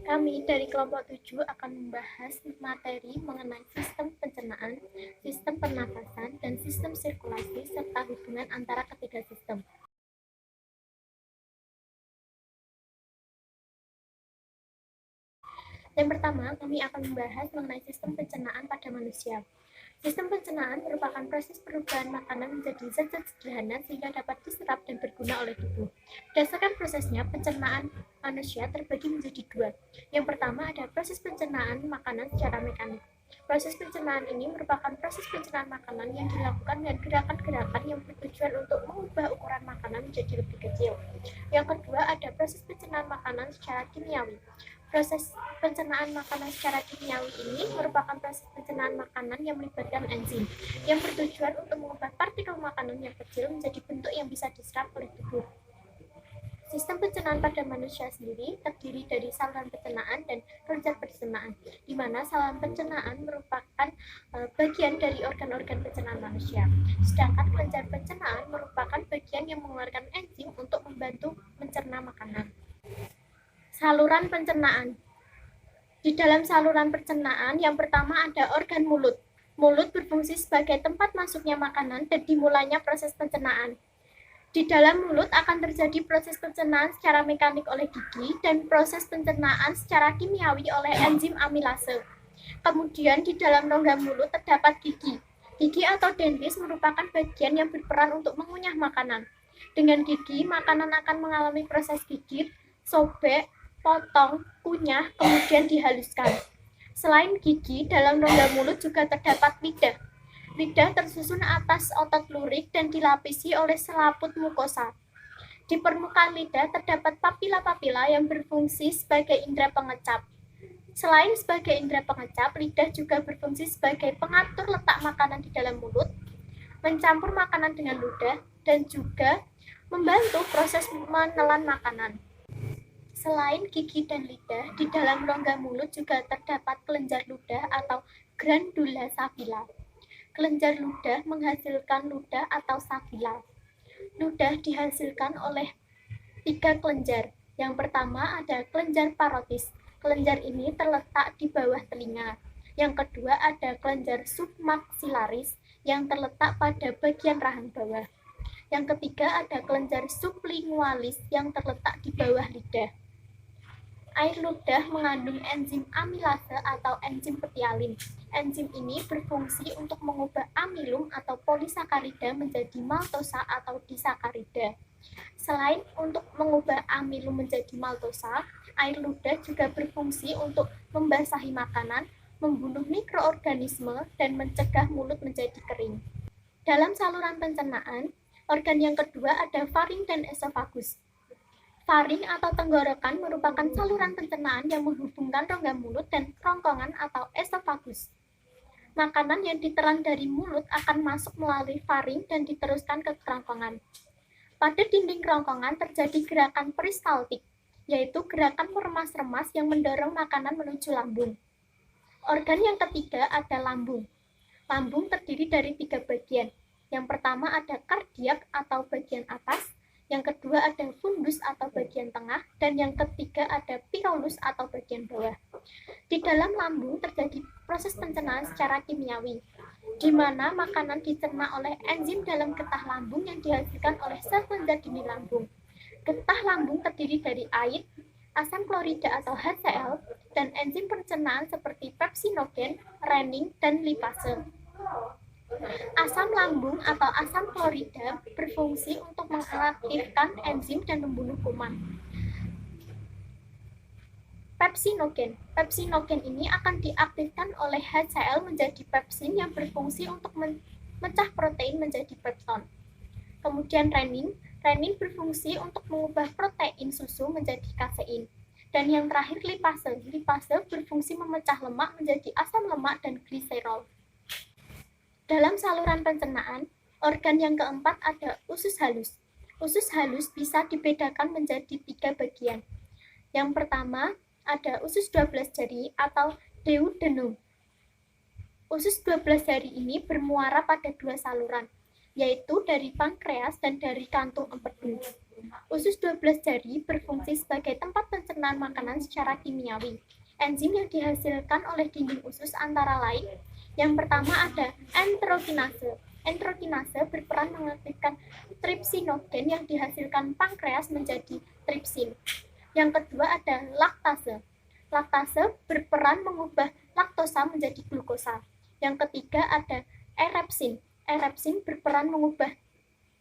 Kami dari kelompok 7 akan membahas materi mengenai sistem pencernaan, sistem pernafasan, dan sistem sirkulasi, serta hubungan antara ketiga sistem. Yang pertama, kami akan membahas mengenai sistem pencernaan pada manusia. Sistem pencernaan merupakan proses perubahan makanan menjadi zat-zat sederhana sehingga dapat diserap dan berguna oleh tubuh. Berdasarkan prosesnya, pencernaan manusia terbagi menjadi dua. Yang pertama ada proses pencernaan makanan secara mekanik. Proses pencernaan ini merupakan proses pencernaan makanan yang dilakukan dengan gerakan-gerakan yang bertujuan untuk mengubah ukuran makanan menjadi lebih kecil. Yang kedua ada proses pencernaan makanan secara kimiawi. Proses pencernaan makanan secara kimiawi ini merupakan proses pencernaan makanan yang melibatkan enzim yang bertujuan untuk mengubah partikel makanan yang kecil menjadi bentuk yang bisa diserap oleh tubuh. Sistem pencernaan pada manusia sendiri terdiri dari saluran pencernaan dan kelenjar pencernaan, di mana saluran pencernaan merupakan bagian dari organ-organ pencernaan manusia. Sedangkan kelenjar pencernaan merupakan bagian yang mengeluarkan enzim untuk membantu mencerna makanan. Saluran pencernaan. Di dalam saluran pencernaan, yang pertama ada organ mulut. Mulut berfungsi sebagai tempat masuknya makanan dan dimulainya proses pencernaan. Di dalam mulut akan terjadi proses pencernaan secara mekanik oleh gigi dan proses pencernaan secara kimiawi oleh enzim amilase. Kemudian di dalam rongga mulut terdapat gigi. Gigi atau dendris merupakan bagian yang berperan untuk mengunyah makanan. Dengan gigi, makanan akan mengalami proses gigit, sobek, potong, kunyah, kemudian dihaluskan. Selain gigi, dalam rongga mulut juga terdapat lidah. Lidah tersusun atas otot lurik dan dilapisi oleh selaput mukosa. Di permukaan lidah terdapat papila-papila yang berfungsi sebagai indera pengecap. Selain sebagai indera pengecap, lidah juga berfungsi sebagai pengatur letak makanan di dalam mulut, mencampur makanan dengan ludah, dan juga membantu proses menelan makanan. Selain gigi dan lidah, di dalam rongga mulut juga terdapat kelenjar ludah atau glandula sabila. Kelenjar ludah menghasilkan ludah atau sabila. Ludah dihasilkan oleh 3 kelenjar. Yang pertama ada kelenjar parotis. Kelenjar ini terletak di bawah telinga. Yang kedua ada kelenjar submaxillaris yang terletak pada bagian rahang bawah. Yang ketiga ada kelenjar sublingualis yang terletak di bawah lidah. Air ludah mengandung enzim amilase atau enzim petialin. Enzim ini berfungsi untuk mengubah amilum atau polisakarida menjadi maltosa atau disakarida. Selain untuk mengubah amilum menjadi maltosa, air ludah juga berfungsi untuk membasahi makanan, membunuh mikroorganisme, dan mencegah mulut menjadi kering. Dalam saluran pencernaan, organ yang kedua ada faring dan esofagus. Faring atau tenggorokan merupakan saluran pencernaan yang menghubungkan rongga mulut dan kerongkongan atau esofagus. Makanan yang ditelan dari mulut akan masuk melalui faring dan diteruskan ke kerongkongan. Pada dinding kerongkongan terjadi gerakan peristaltik, yaitu gerakan meremas-remas yang mendorong makanan menuju lambung. Organ yang ketiga ada lambung. Lambung terdiri dari 3 bagian. Yang pertama ada kardiak atau bagian atas, yang kedua ada fundus atau bagian tengah, dan yang ketiga ada pilolus atau bagian bawah. Di dalam lambung terjadi proses pencernaan secara kimiawi, di mana makanan dicerna oleh enzim dalam getah lambung yang dihasilkan oleh sel kelenjar dini lambung. Getah lambung terdiri dari air, asam klorida atau HCl, dan enzim pencernaan seperti pepsinogen, renin, dan lipase. Asam lambung atau asam klorida berfungsi untuk mengaktifkan enzim dan membunuh kuman. Pepsinogen ini akan diaktifkan oleh HCl menjadi pepsin yang berfungsi untuk memecah protein menjadi pepton. Kemudian renin berfungsi untuk mengubah protein susu menjadi kasein. Dan yang terakhir lipase berfungsi memecah lemak menjadi asam lemak dan gliserol. Dalam saluran pencernaan, organ yang keempat ada usus halus. Usus halus bisa dibedakan menjadi 3 bagian. Yang pertama ada usus 12 jari atau duodenum. Usus 12 jari ini bermuara pada 2 saluran, yaitu dari pankreas dan dari kantung empedu. Usus 12 jari berfungsi sebagai tempat pencernaan makanan secara kimiawi. Enzim yang dihasilkan oleh dinding usus antara lain, yang pertama ada enterokinase. Enterokinase berperan mengaktifkan tripsinogen yang dihasilkan pankreas menjadi tripsin. Yang kedua ada laktase. Laktase berperan mengubah laktosa menjadi glukosa. Yang ketiga ada erepsin. Erepsin berperan mengubah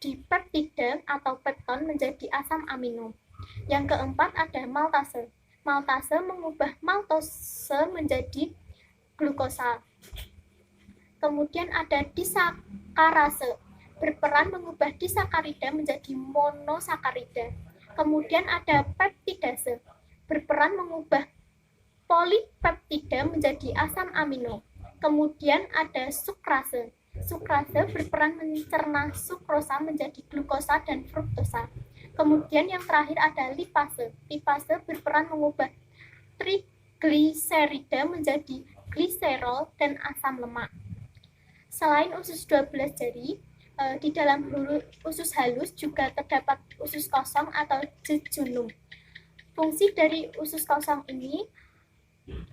dipeptida atau pepton menjadi asam amino. Yang keempat ada maltase. Maltase mengubah maltose menjadi glukosa. Kemudian ada disakarase, berperan mengubah disakarida menjadi monosakarida. Kemudian ada peptidase, berperan mengubah polipeptida menjadi asam amino. Kemudian ada sukrase. Sukrase berperan mencerna sukrosa menjadi glukosa dan fruktosa. Kemudian yang terakhir ada lipase. Lipase berperan mengubah trigliserida menjadi gliserol dan asam lemak. Selain usus 12 jari, di dalam usus halus juga terdapat usus kosong atau jejunum. Fungsi dari usus kosong ini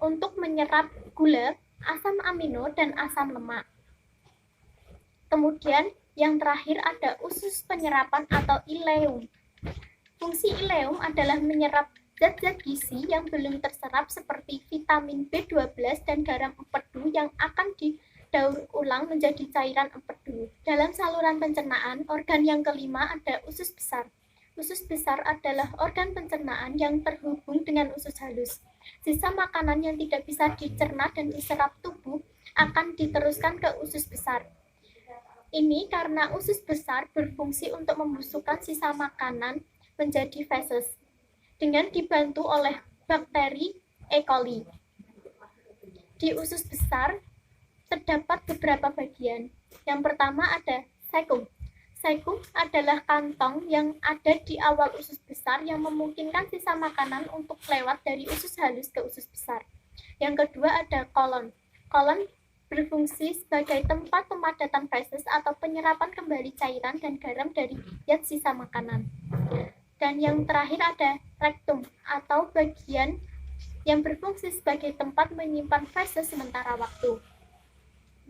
untuk menyerap gula, asam amino, dan asam lemak. Kemudian yang terakhir ada usus penyerapan atau ileum. Fungsi ileum adalah menyerap zat-zat gizi yang belum terserap seperti vitamin B12 dan garam empedu yang akan didaur ulang menjadi cairan empedu. Dalam saluran pencernaan, organ yang kelima ada usus besar. Usus besar adalah organ pencernaan yang terhubung dengan usus halus. Sisa makanan yang tidak bisa dicerna dan diserap tubuh akan diteruskan ke usus besar. Ini karena usus besar berfungsi untuk membusukkan sisa makanan menjadi feses dengan dibantu oleh bakteri E. coli. Di usus besar terdapat beberapa bagian. Yang pertama ada cecum. Cecum adalah kantong yang ada di awal usus besar yang memungkinkan sisa makanan untuk lewat dari usus halus ke usus besar. Yang kedua ada kolon. Kolon berfungsi sebagai tempat pemadatan feses atau penyerapan kembali cairan dan garam dari zat sisa makanan. Dan yang terakhir ada rektum atau bagian yang berfungsi sebagai tempat menyimpan feses sementara waktu.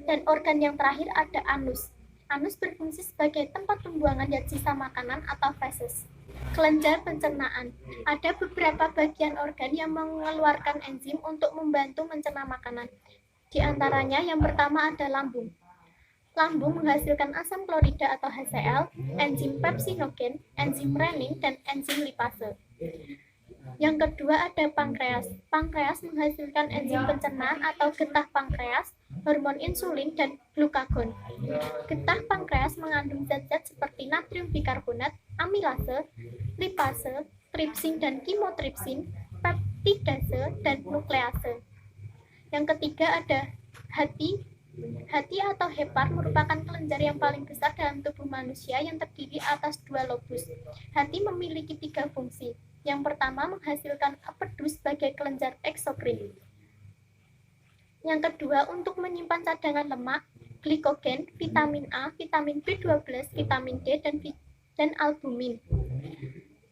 Dan organ yang terakhir ada anus. Anus berfungsi sebagai tempat pembuangan zat sisa makanan atau feses. Kelenjar pencernaan. Ada beberapa bagian organ yang mengeluarkan enzim untuk membantu mencerna makanan. Di antaranya yang pertama ada lambung. Lambung menghasilkan asam klorida atau HCl, enzim pepsinogen, enzim renin, dan enzim lipase. Yang kedua ada pankreas. Pankreas menghasilkan enzim pencernaan atau getah pankreas, hormon insulin, dan glukagon. Getah pankreas mengandung zat-zat seperti natrium bikarbonat, amilase, lipase, tripsin dan kimotripsin, peptidase, dan nuklease. Yang ketiga ada hati. Hati atau hepar merupakan kelenjar yang paling besar dalam tubuh manusia yang terdiri atas 2 lobus. Hati memiliki 3 fungsi. Yang pertama menghasilkan empedu sebagai kelenjar eksokrin. Yang kedua untuk menyimpan cadangan lemak, glikogen, vitamin A, vitamin B12, vitamin D, dan albumin.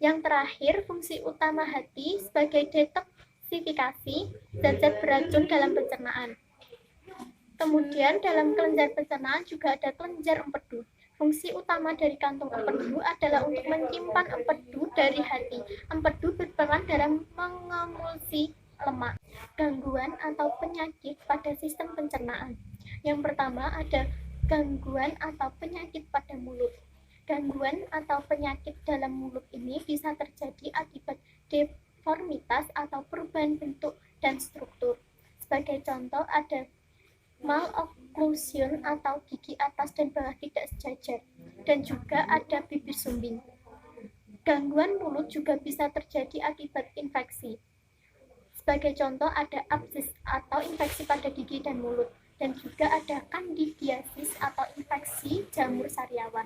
Yang terakhir fungsi utama hati sebagai detoksifikasi zat-zat beracun dalam pencernaan. Kemudian dalam kelenjar pencernaan juga ada kelenjar empedu. Fungsi utama dari kantung empedu adalah untuk menyimpan empedu dari hati. Empedu berperan dalam mengemulsi lemak. Gangguan atau penyakit pada sistem pencernaan. Yang pertama ada gangguan atau penyakit pada mulut. Gangguan atau penyakit dalam mulut ini bisa terjadi akibat deformitas atau perubahan bentuk dan struktur. Sebagai contoh ada malocclusion atau gigi atas dan bawah tidak sejajar, dan juga ada bibir sumbing. Gangguan mulut juga bisa terjadi akibat infeksi. Sebagai contoh ada absces atau infeksi pada gigi dan mulut, dan juga ada candidiasis atau infeksi jamur sariawan.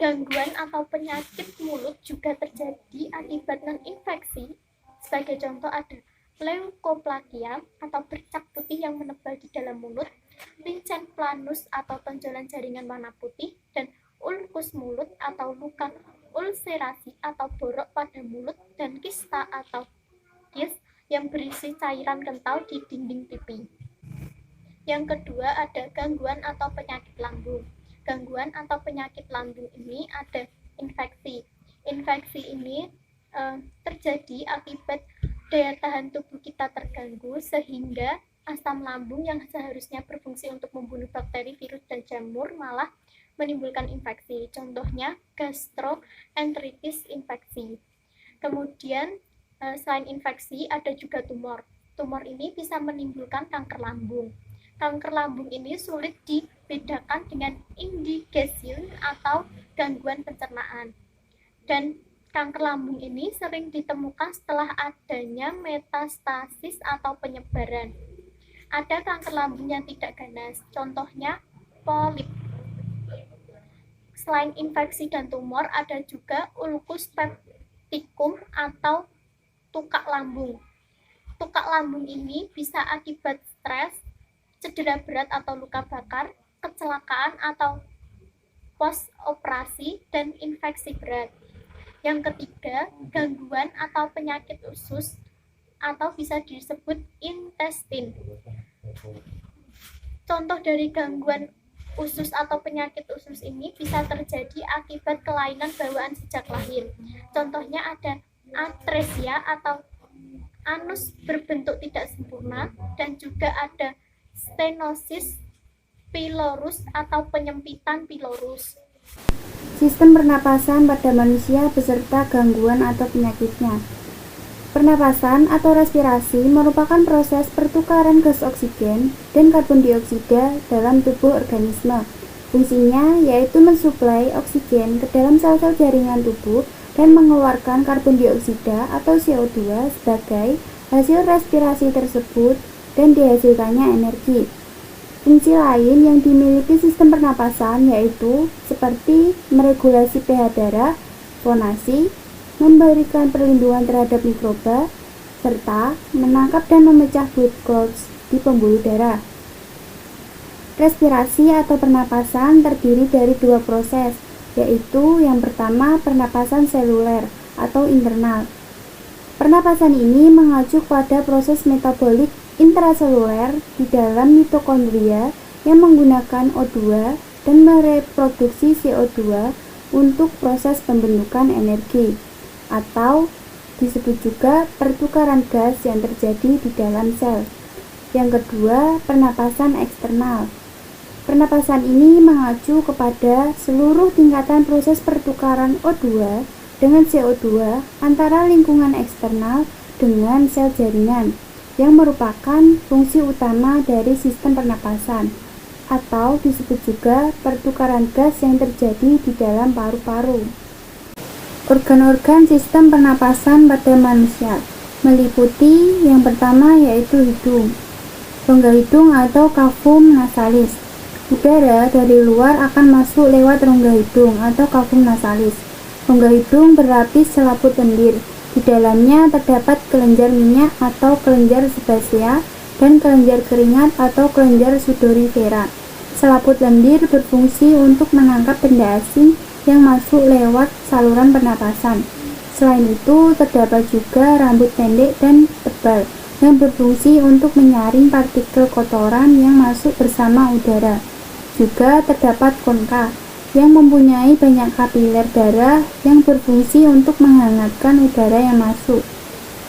Gangguan atau penyakit mulut juga terjadi akibat non-infeksi. Sebagai contoh ada leukoplakia atau bercak putih yang menebal di dalam mulut, lichen planus atau tonjolan jaringan warna putih, dan ulkus mulut atau luka ulserasi atau borok pada mulut, dan kista atau kis yang berisi cairan kental di dinding pipi. Yang kedua ada gangguan atau penyakit lambung. Gangguan atau penyakit lambung ini ada infeksi. Infeksi ini terjadi akibat daya tahan tubuh kita terganggu sehingga asam lambung yang seharusnya berfungsi untuk membunuh bakteri, virus, dan jamur malah menimbulkan infeksi. Contohnya gastroenteritis infeksi. Kemudian selain infeksi ada juga tumor. Tumor ini bisa menimbulkan kanker lambung. Kanker lambung ini sulit dibedakan dengan indigestion atau gangguan pencernaan. Dan kanker lambung ini sering ditemukan setelah adanya metastasis atau penyebaran. Ada kanker lambung yang tidak ganas, contohnya polip. Selain infeksi dan tumor, ada juga ulkus peptikum atau tukak lambung. Tukak lambung ini bisa akibat stres, cedera berat atau luka bakar, kecelakaan atau post-operasi, dan infeksi berat. Yang ketiga, gangguan atau penyakit usus atau bisa disebut intestin. Contoh dari gangguan usus atau penyakit usus ini bisa terjadi akibat kelainan bawaan sejak lahir. Contohnya ada atresia atau anus berbentuk tidak sempurna, dan juga ada stenosis pylorus atau penyempitan pylorus. Sistem pernapasan pada manusia beserta gangguan atau penyakitnya. Pernapasan atau respirasi merupakan proses pertukaran gas oksigen dan karbon dioksida dalam tubuh organisme. Fungsinya yaitu mensuplai oksigen ke dalam sel-sel jaringan tubuh dan mengeluarkan karbon dioksida atau CO2 sebagai hasil respirasi tersebut, dan dihasilkannya energi. Fungsi lain yang dimiliki sistem pernapasan yaitu seperti meregulasi pH darah, fonasi, memberikan perlindungan terhadap mikroba, serta menangkap dan memecah blood clots di pembuluh darah. Respirasi atau pernapasan terdiri dari dua proses, yaitu yang pertama pernapasan seluler atau internal. Pernapasan ini mengacu pada proses metabolik intraseluler di dalam mitokondria yang menggunakan O2 dan mereproduksi CO2 untuk proses pembentukan energi, atau disebut juga pertukaran gas yang terjadi di dalam sel. Yang kedua, pernapasan eksternal. Pernapasan ini mengacu kepada seluruh tingkatan proses pertukaran O2 dengan CO2 antara lingkungan eksternal dengan sel jaringan, yang merupakan fungsi utama dari sistem pernapasan, atau disebut juga pertukaran gas yang terjadi di dalam paru-paru. Organ-organ sistem pernapasan pada manusia meliputi yang pertama yaitu hidung, rongga hidung atau cavum nasalis. Udara dari luar akan masuk lewat rongga hidung atau cavum nasalis. Rongga hidung berlapis selaput lendir. Di dalamnya terdapat kelenjar minyak atau kelenjar sebasea dan kelenjar keringat atau kelenjar sudorifera. Selaput lendir berfungsi untuk menangkap benda asing yang masuk lewat saluran pernapasan. Selain itu, terdapat juga rambut pendek dan tebal yang berfungsi untuk menyaring partikel kotoran yang masuk bersama udara. Juga terdapat konka yang mempunyai banyak kapiler darah yang berfungsi untuk menghangatkan udara yang masuk.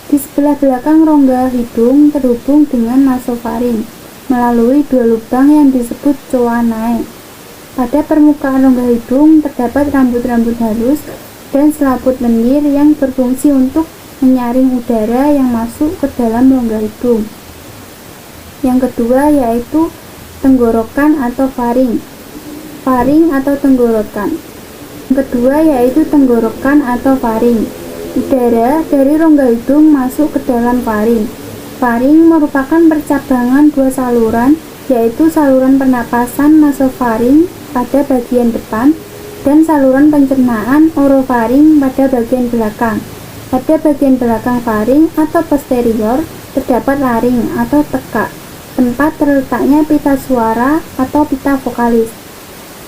Di sebelah belakang rongga hidung terhubung dengan nasofaring melalui dua lubang yang disebut choanae. Pada permukaan rongga hidung terdapat rambut-rambut halus dan selaput lendir yang berfungsi untuk menyaring udara yang masuk ke dalam rongga hidung. Yang kedua yaitu tenggorokan atau faring. Faring atau tenggorokan. Yang kedua yaitu tenggorokan atau faring. Udara dari rongga hidung masuk ke dalam faring. Faring merupakan percabangan dua saluran, yaitu saluran pernapasan nasofaring pada bagian depan dan saluran pencernaan orofaring pada bagian belakang. Pada bagian belakang faring atau posterior terdapat laring atau tekak, tempat terletaknya pita suara atau pita vokalis.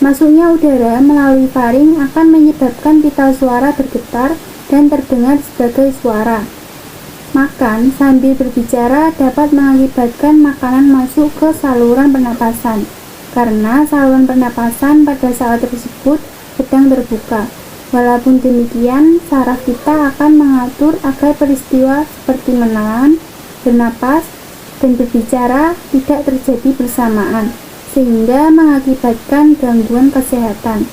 Masuknya udara melalui faring akan menyebabkan pita suara bergetar dan terdengar sebagai suara. Makan sambil berbicara dapat mengakibatkan makanan masuk ke saluran pernapasan, karena saluran pernapasan pada saat tersebut sedang terbuka. Walaupun demikian, saraf kita akan mengatur agar peristiwa seperti menelan, bernapas, dan berbicara tidak terjadi bersamaan, sehingga mengakibatkan gangguan kesehatan.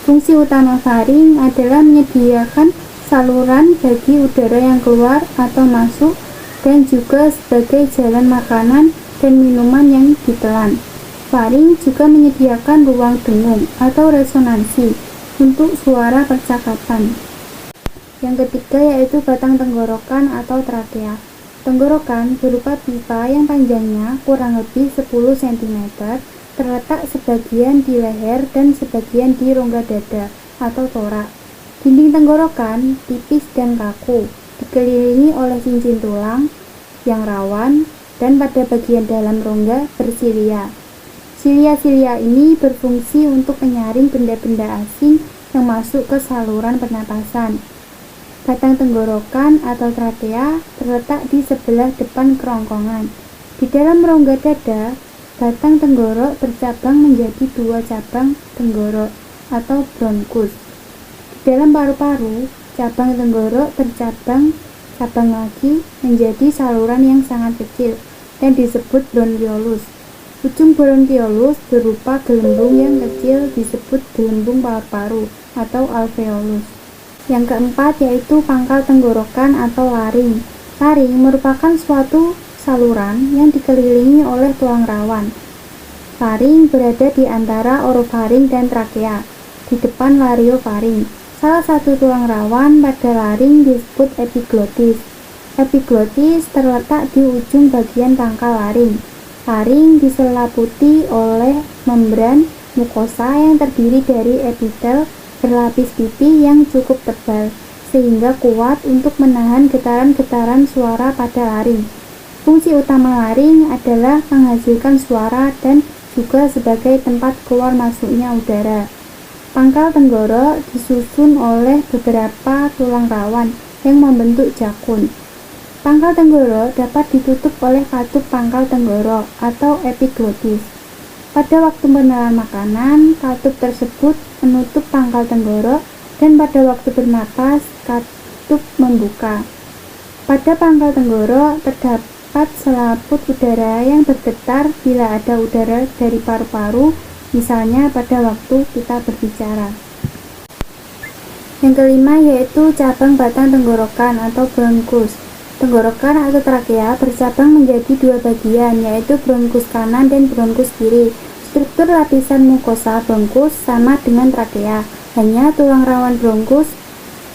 Fungsi utama faring adalah menyediakan saluran bagi udara yang keluar atau masuk dan juga sebagai jalan makanan dan minuman yang ditelan. Faring juga menyediakan ruang dengung atau resonansi untuk suara percakapan. Yang ketiga yaitu batang tenggorokan atau trakea. Tenggorokan berupa pipa yang panjangnya kurang lebih 10 cm, terletak sebagian di leher dan sebagian di rongga dada atau torak. Dinding tenggorokan tipis dan kaku, dikelilingi oleh cincin tulang yang rawan dan pada bagian dalam rongga bersilia. Silia-silia ini berfungsi untuk menyaring benda-benda asing yang masuk ke saluran pernapasan. Batang tenggorokan atau trakea terletak di sebelah depan kerongkongan. Di dalam rongga dada, batang tenggorok bercabang menjadi 2 cabang tenggorok atau bronkus. Di dalam paru-paru, cabang tenggorok cabang lagi menjadi saluran yang sangat kecil dan disebut bronkiolus. Ujung bronkiolus berupa gelembung yang kecil disebut gelembung paru-paru atau alveolus. Yang keempat yaitu pangkal tenggorokan atau laring. Laring merupakan suatu saluran yang dikelilingi oleh tulang rawan. Laring berada di antara orofaring dan trakea, di depan lariofaring. Salah satu tulang rawan pada laring disebut epiglotis. Epiglotis terletak di ujung bagian pangkal laring. Laring diselimuti oleh membran mukosa yang terdiri dari epitel berlapis pipi yang cukup tebal, sehingga kuat untuk menahan getaran-getaran suara pada laring. Fungsi utama laring adalah menghasilkan suara dan juga sebagai tempat keluar masuknya udara. Pangkal tenggorok disusun oleh beberapa tulang rawan yang membentuk jakun. Pangkal tenggorok dapat ditutup oleh katup pangkal tenggorok atau epiglotis. Pada waktu menelan makanan, katup tersebut menutup pangkal tenggorok dan pada waktu bernapas, katup membuka. Pada pangkal tenggorok terdapat selaput udara yang bergetar bila ada udara dari paru-paru, misalnya pada waktu kita berbicara. Yang kelima yaitu cabang batang tenggorokan atau bronkus. Tenggorokan atau trakea bercabang menjadi 2 bagian, yaitu bronkus kanan dan bronkus kiri. Struktur lapisan mukosa bronkus sama dengan trakea, hanya tulang rawan bronkus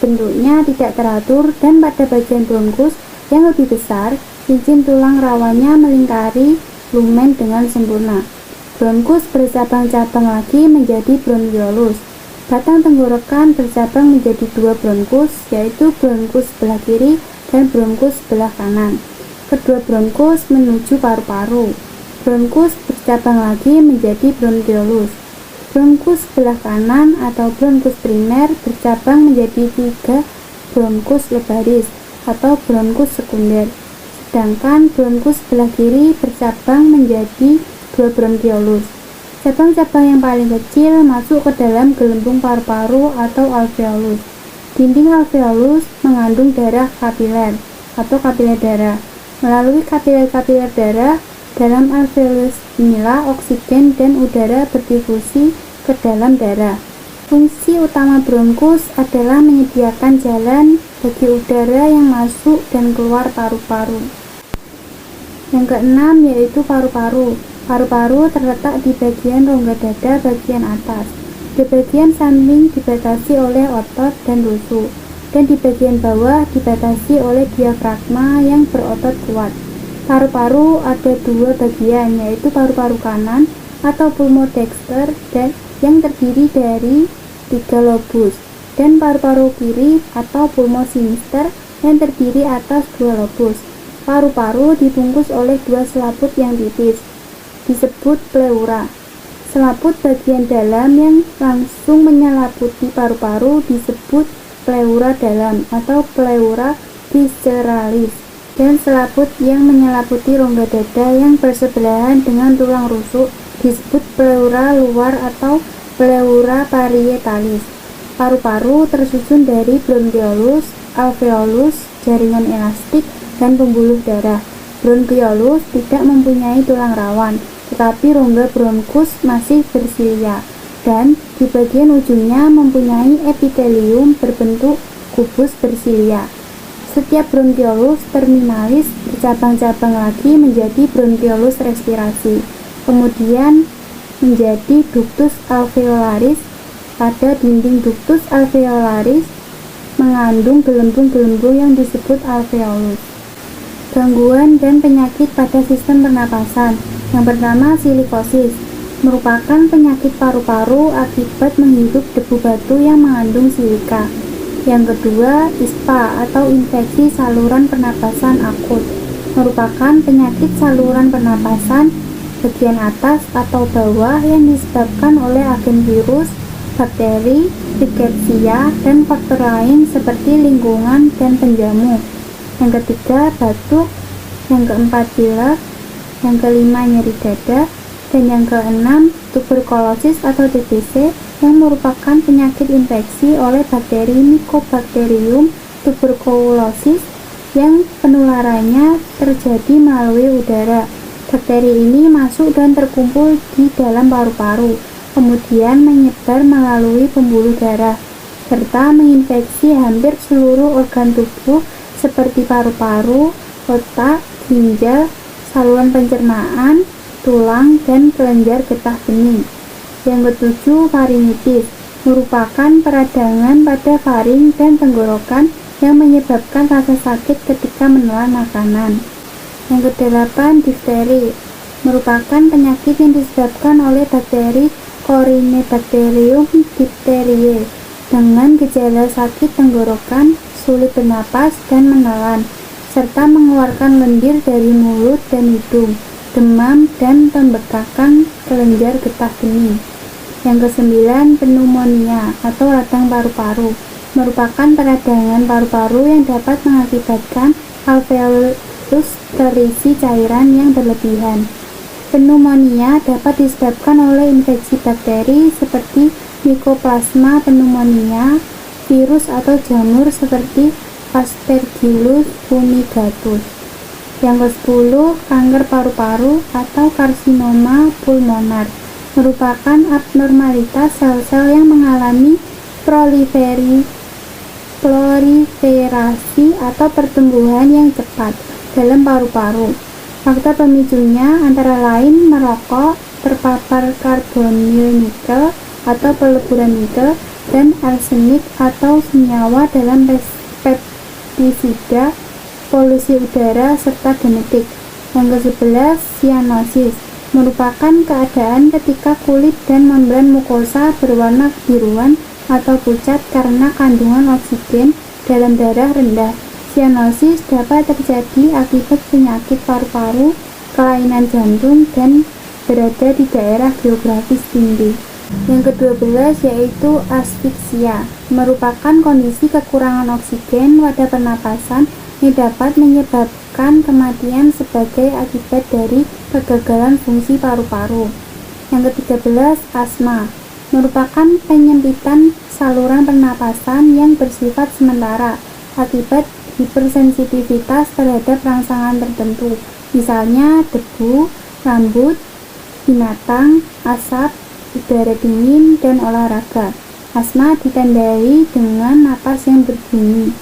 bentuknya tidak teratur dan pada bagian bronkus yang lebih besar, cincin tulang rawannya melingkari lumen dengan sempurna. Bronkus bercabang-cabang lagi menjadi bronkiolus. Batang tenggorokan bercabang menjadi 2 bronkus, yaitu bronkus sebelah kiri dan bronkus sebelah kanan. Kedua bronkus menuju paru-paru. Bronkus bercabang lagi menjadi bronkiolus. Bronkus sebelah kanan atau bronkus primer bercabang menjadi 3 bronkus lebaris atau bronkus sekunder. Sedangkan bronkus sebelah kiri bercabang menjadi 2 bronkiolus. Cabang-cabang yang paling kecil masuk ke dalam gelembung paru-paru atau alveolus. Dinding alveolus mengandung darah kapiler atau kapiler darah. Melalui kapiler-kapiler darah, dalam alveolus inilah oksigen dan udara berdifusi ke dalam darah. Fungsi utama bronkus adalah menyediakan jalan bagi udara yang masuk dan keluar paru-paru. Yang keenam yaitu paru-paru. Paru-paru terletak di bagian rongga dada bagian atas. Di bagian samping dibatasi oleh otot dan rusuk, dan di bagian bawah dibatasi oleh diafragma yang berotot kuat. Paru-paru ada 2 bagian, yaitu paru-paru kanan atau pulmo dexter dan yang terdiri dari 3 lobus, dan paru-paru kiri atau pulmo sinister yang terdiri atas 2 lobus. Paru-paru dibungkus oleh 2 selaput yang tipis, disebut pleura. Selaput bagian dalam yang langsung menyelaputi paru-paru disebut pleura dalam atau pleura visceralis, dan selaput yang menyelaputi rongga dada yang bersebelahan dengan tulang rusuk disebut pleura luar atau pleura parietalis. Paru-paru tersusun dari bronchiolus, alveolus, jaringan elastik, dan pembuluh darah. Bronchiolus tidak mempunyai tulang rawan, tetapi rongga bronkus masih bersilia, dan di bagian ujungnya mempunyai epitelium berbentuk kubus bersilia. Setiap bronchiolus terminalis bercabang-cabang lagi menjadi bronchiolus respirasi, kemudian menjadi ductus alveolaris. Pada dinding ductus alveolaris mengandung gelembung-gelembung yang disebut alveolus. Gangguan dan penyakit pada sistem pernapasan. Yang pertama, silikosis, merupakan penyakit paru-paru akibat menghirup debu batu yang mengandung silika. Yang kedua, ISPA atau infeksi saluran pernapasan akut, merupakan penyakit saluran pernapasan bagian atas atau bawah yang disebabkan oleh agen virus, bakteri, rickettsia, dan faktor lain seperti lingkungan dan penjamu. Yang ketiga, batuk. Yang keempat, pilek. Yang kelima, nyeri dada. Dan yang keenam, tuberkulosis atau TBC, yang merupakan penyakit infeksi oleh bakteri Mycobacterium tuberculosis yang penularannya terjadi melalui udara. Bakteri ini masuk dan terkumpul di dalam paru-paru, kemudian menyebar melalui pembuluh darah, serta menginfeksi hampir seluruh organ tubuh seperti paru-paru, otak, ginjal, saluran pencernaan, tulang, dan kelenjar getah bening. Yang ketujuh, faringitis, merupakan peradangan pada faring dan tenggorokan yang menyebabkan rasa sakit ketika menelan makanan. Yang kedelapan, difteri, merupakan penyakit yang disebabkan oleh bakteri Corynebacterium diphtheriae dengan gejala sakit tenggorokan, sulit bernapas, dan menelan, serta mengeluarkan lendir dari mulut dan hidung, demam, dan pembekakan kelenjar getah bening. Yang kesembilan, pneumonia atau radang paru-paru, merupakan peradangan paru-paru yang dapat mengakibatkan alveolus terisi cairan yang berlebihan. Pneumonia dapat disebabkan oleh infeksi bakteri seperti Mycoplasma pneumonia, virus atau jamur seperti Aspergillus fumigatus. Yang ke-10, kanker paru-paru atau karsinoma pulmonar, merupakan abnormalitas sel-sel yang mengalami proliferasi atau pertumbuhan yang cepat dalam paru-paru. Faktor pemicunya antara lain merokok, terpapar karbonil nikel atau peleburan nikel, dan arsenik atau senyawa dalam pestisida, polusi udara, serta genetik. Yang ke-11, sianosis, merupakan keadaan ketika kulit dan membran mukosa berwarna kebiruan atau pucat karena kandungan oksigen dalam darah rendah. Sianosis dapat terjadi akibat penyakit paru-paru, kelainan jantung, dan berada di daerah geografis tinggi. Yang ke-12 yaitu asfiksia, merupakan kondisi kekurangan oksigen pada pernapasan yang dapat menyebabkan kematian sebagai akibat dari kegagalan fungsi paru-paru. Yang ke-13, asma, merupakan penyempitan saluran pernapasan yang bersifat sementara akibat hipersensitivitas terhadap rangsangan tertentu, misalnya debu, rambut, binatang, asap, udara dingin, dan olahraga. Asma ditandai dengan napas yang berbunyi.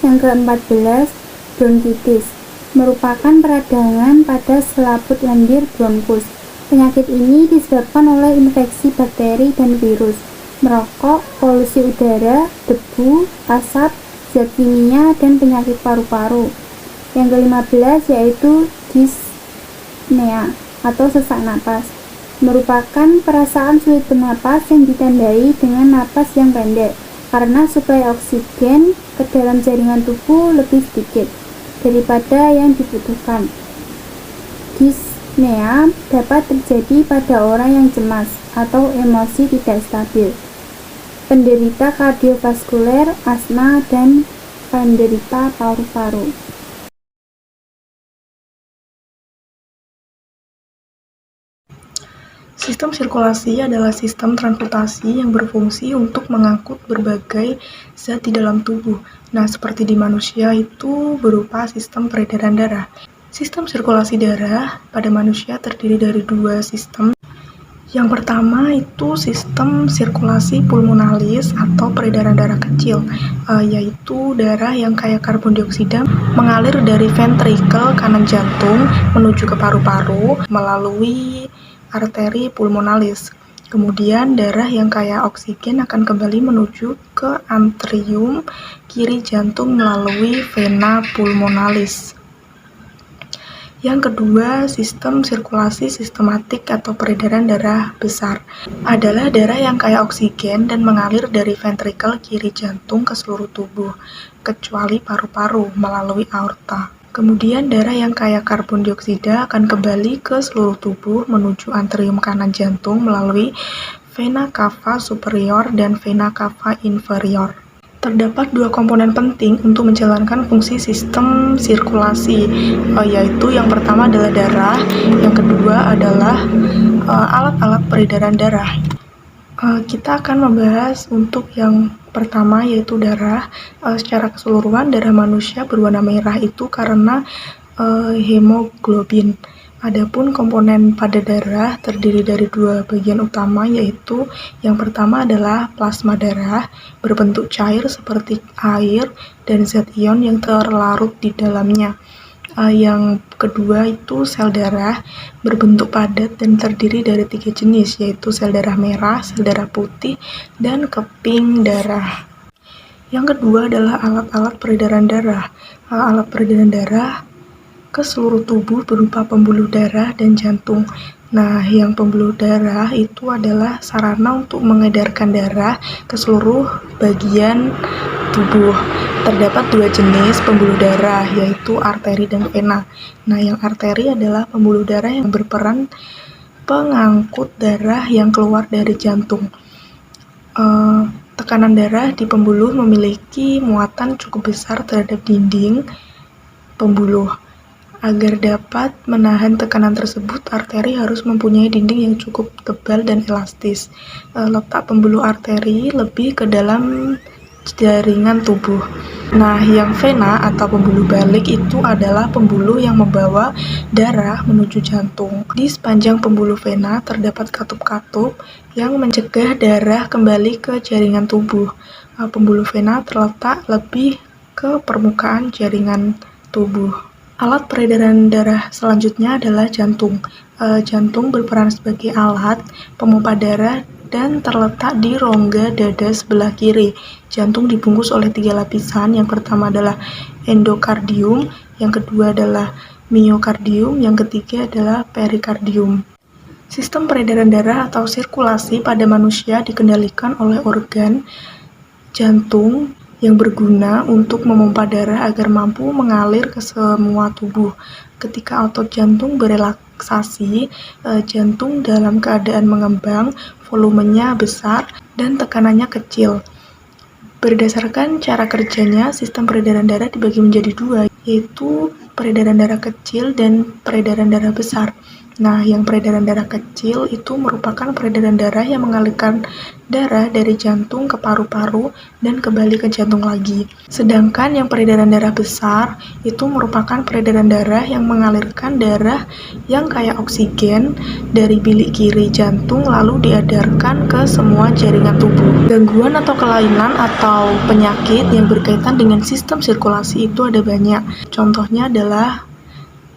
Yang ke-14, bronkitis, merupakan peradangan pada selaput lendir bronkus. Penyakit ini disebabkan oleh infeksi bakteri dan virus, merokok, polusi udara, debu, asap, zat kimia, dan penyakit paru-paru. Yang ke-15 yaitu dyspnea atau sesak napas, merupakan perasaan sulit bernapas yang ditandai dengan napas yang pendek karena suplai oksigen ke dalam jaringan tubuh lebih sedikit daripada yang dibutuhkan. Dyspnea dapat terjadi pada orang yang cemas atau emosi tidak stabil, penderita kardiovaskuler, asma, dan penderita paru-paru. Sistem sirkulasi adalah sistem transportasi yang berfungsi untuk mengangkut berbagai zat di dalam tubuh. Nah, seperti di manusia itu berupa sistem peredaran darah. Sistem sirkulasi darah pada manusia terdiri dari dua sistem. Yang pertama itu sistem sirkulasi pulmonalis atau peredaran darah kecil, yaitu darah yang kaya karbon dioksida mengalir dari ventrikel kanan jantung menuju ke paru-paru melalui arteri pulmonalis. Kemudian darah yang kaya oksigen akan kembali menuju ke atrium kiri jantung melalui vena pulmonalis. Yang kedua, sistem sirkulasi sistematik atau peredaran darah besar adalah darah yang kaya oksigen dan mengalir dari ventrikel kiri jantung ke seluruh tubuh, kecuali paru-paru melalui aorta. Kemudian darah yang kaya karbon dioksida akan kembali ke seluruh tubuh menuju atrium kanan jantung melalui vena cava superior dan vena cava inferior. Terdapat dua komponen penting untuk menjalankan fungsi sistem sirkulasi, yaitu yang pertama adalah darah, yang kedua adalah alat-alat peredaran darah. Kita akan membahas untuk yang pertama yaitu darah. Secara keseluruhan darah manusia berwarna merah itu karena hemoglobin. Adapun komponen pada darah terdiri dari dua bagian utama, yaitu yang pertama adalah plasma darah berbentuk cair seperti air dan zat ion yang terlarut di dalamnya. Yang kedua itu sel darah berbentuk padat dan terdiri dari 3 jenis, yaitu sel darah merah, sel darah putih, dan keping darah. Yang kedua adalah alat-alat peredaran darah. Alat peredaran darah ke seluruh tubuh berupa pembuluh darah dan jantung. Nah, yang pembuluh darah itu adalah sarana untuk mengedarkan darah ke seluruh bagian tubuh. Terdapat dua jenis pembuluh darah, yaitu arteri dan vena. Nah, yang arteri adalah pembuluh darah yang berperan pengangkut darah yang keluar dari jantung. Tekanan darah di pembuluh memiliki muatan cukup besar terhadap dinding pembuluh. Agar dapat menahan tekanan tersebut, arteri harus mempunyai dinding yang cukup tebal dan elastis. Letak pembuluh arteri lebih ke dalam jaringan tubuh. Nah, yang vena atau pembuluh balik itu adalah pembuluh yang membawa darah menuju jantung. Di sepanjang pembuluh vena terdapat katup-katup yang mencegah darah kembali ke jaringan tubuh. Pembuluh vena terletak lebih ke permukaan jaringan tubuh. Alat peredaran darah selanjutnya adalah jantung. Jantung berperan sebagai alat pompa darah dan terletak di rongga dada sebelah kiri. Jantung dibungkus oleh 3 lapisan. Yang pertama adalah endokardium, yang kedua adalah miokardium, yang ketiga adalah perikardium. Sistem peredaran darah atau sirkulasi pada manusia dikendalikan oleh organ jantung yang berguna untuk memompa darah agar mampu mengalir ke semua tubuh. Ketika otot jantung berelaksasi, jantung dalam keadaan mengembang, volumenya besar dan tekanannya kecil. Berdasarkan cara kerjanya, sistem peredaran darah dibagi menjadi dua, yaitu peredaran darah kecil dan peredaran darah besar. Nah, yang peredaran darah kecil itu merupakan peredaran darah yang mengalirkan darah dari jantung ke paru-paru dan kembali ke jantung lagi. Sedangkan yang peredaran darah besar itu merupakan peredaran darah yang mengalirkan darah yang kaya oksigen dari bilik kiri jantung lalu diedarkan ke semua jaringan tubuh. Gangguan atau kelainan atau penyakit yang berkaitan dengan sistem sirkulasi itu ada banyak. Contohnya adalah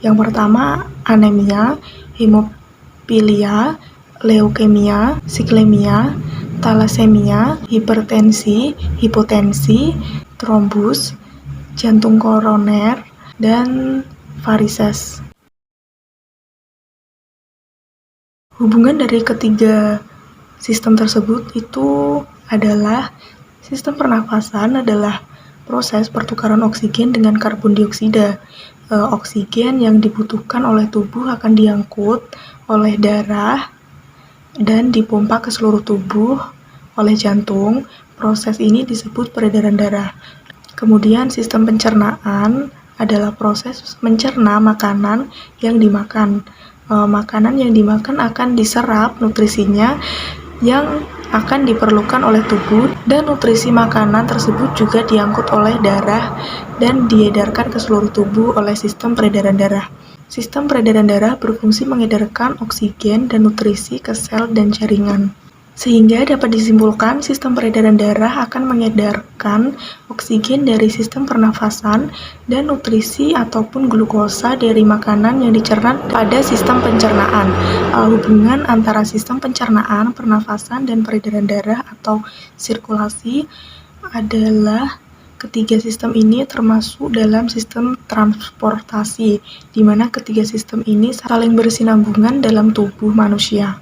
yang pertama anemia, hemofilia, leukemia, siklemia, talasemia, hipertensi, hipotensi, trombus, jantung koroner, dan varises. Hubungan dari ketiga sistem tersebut itu adalah sistem pernafasan adalah proses pertukaran oksigen dengan karbon dioksida. Oksigen yang dibutuhkan oleh tubuh akan diangkut oleh darah dan dipompa ke seluruh tubuh oleh jantung. Proses ini disebut peredaran darah. Kemudian sistem pencernaan adalah proses mencerna makanan yang dimakan. Makanan yang dimakan akan diserap nutrisinya yang akan diperlukan oleh tubuh, dan nutrisi makanan tersebut juga diangkut oleh darah dan diedarkan ke seluruh tubuh oleh sistem peredaran darah. Sistem peredaran darah berfungsi mengedarkan oksigen dan nutrisi ke sel dan jaringan. Sehingga dapat disimpulkan sistem peredaran darah akan mengedarkan oksigen dari sistem pernafasan dan nutrisi ataupun glukosa dari makanan yang dicerna pada sistem pencernaan. Hubungan antara sistem pencernaan, pernafasan, dan peredaran darah atau sirkulasi adalah ketiga sistem ini termasuk dalam sistem transportasi, di mana ketiga sistem ini saling bersinambungan dalam tubuh manusia.